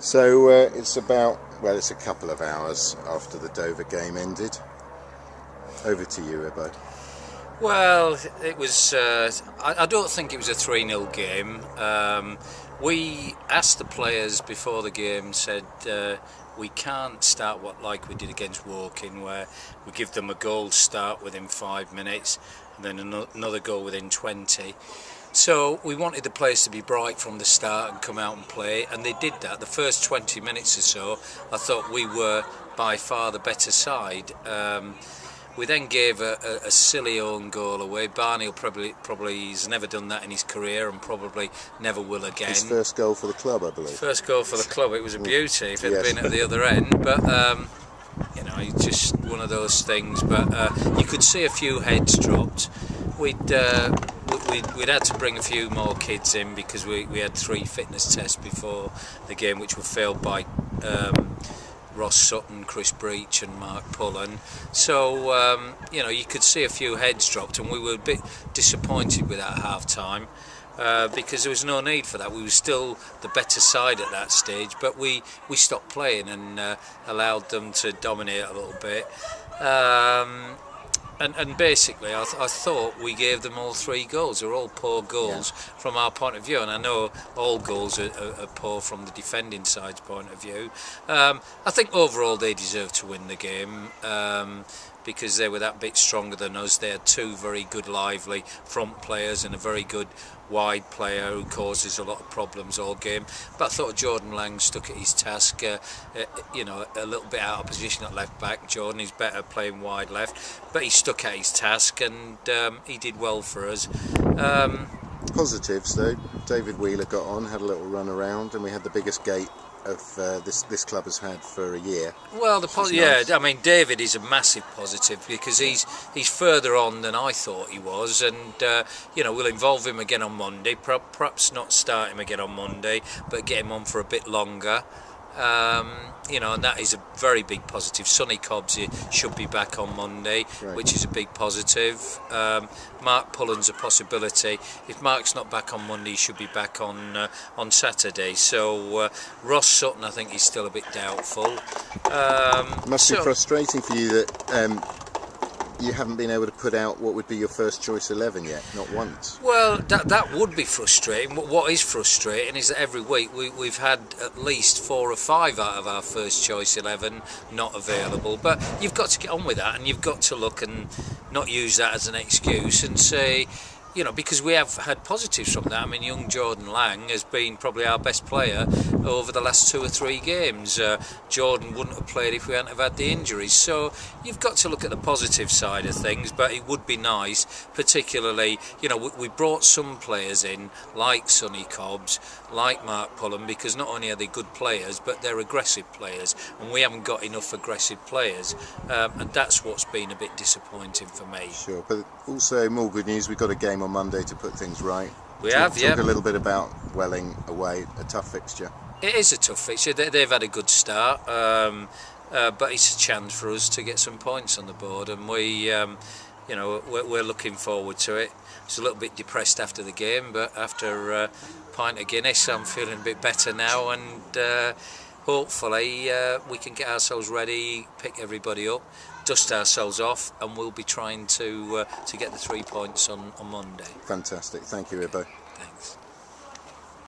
So it's about, well, it's a couple of hours after the Dover game ended. Over to you, Ibo. Well, it was. I don't think it was a 3-0 game. We asked the players before the game, said we can't start like we did against Woking, where we give them a goal start within 5 minutes and then another goal within 20. So we wanted the players to be bright from the start and come out and play, and they did that. The first 20 minutes or so, I thought we were by far the better side. We then gave a silly own goal away. Barney will probably he's never done that in his career and probably never will again. His first goal for the club, I believe. First goal for the club. It was a beauty if it had been at the other end, but you know, it's just one of those things. But you could see a few heads dropped. We'd had to bring a few more kids in because we had 3 fitness tests before the game, which were failed by Ross Sutton, Chris Breach and Mark Pullen. So you know, you could see a few heads dropped, and we were a bit disappointed with that half-time because there was no need for that. We were still the better side at that stage, but we stopped playing and allowed them to dominate a little bit. And basically, I thought we gave them all 3 goals. They were all poor goals from our point of view, and I know all goals are poor from the defending side's point of view. I think overall they deserved to win the game because they were that bit stronger than us. They had 2 very good, lively front players and a very good wide player who causes a lot of problems all game. But I thought Jordan Lang stuck at his task, you know, a little bit out of position at left back. Jordan is better playing wide left, but he stuck at his task and he did well for us. Positives though, David Wheeler got on, had a little run around, and we had the biggest gate of this club has had for a year. Well, I mean, David is a massive positive because he's further on than I thought he was, and you know, we'll involve him again on Monday. Perhaps not start him again on Monday, but get him on for a bit longer. You know, and that is a very big positive. Sonny Cobbs should be back on Monday, which is a big positive. Mark Pullen's a possibility. If Mark's not back on Monday, he should be back on Saturday. So Ross Sutton, I think, is still a bit doubtful. It must be frustrating for you that you haven't been able to put out what would be your first choice 11 yet, not once. Well, that would be frustrating. What is frustrating is that every week we've had at least 4 or 5 out of our first choice 11 not available. But you've got to get on with that, and you've got to look and not use that as an excuse and say, you know, because we have had positives from that. I mean, young Jordan Lang has been probably our best player over the last 2 or 3 games. Jordan wouldn't have played if we hadn't have had the injuries. So you've got to look at the positive side of things, but it would be nice, particularly, you know, we brought some players in, like Sonny Cobbs, like Mark Pullen, because not only are they good players, but they're aggressive players, and we haven't got enough aggressive players, and that's what's been a bit disappointing for me. Sure, but also more good news, we've got a game on Monday to put things right. Talk a little bit about Welling away, a tough fixture. It is a tough fixture. They've had a good start, but it's a chance for us to get some points on the board, and we, you know, we're looking forward to it. I was a little bit depressed after the game, but after a pint of Guinness, I'm feeling a bit better now, and hopefully we can get ourselves ready, pick everybody up, dust ourselves off, and we'll be trying to get the 3 points on Monday. Fantastic. Thank you, Ibo. Thanks.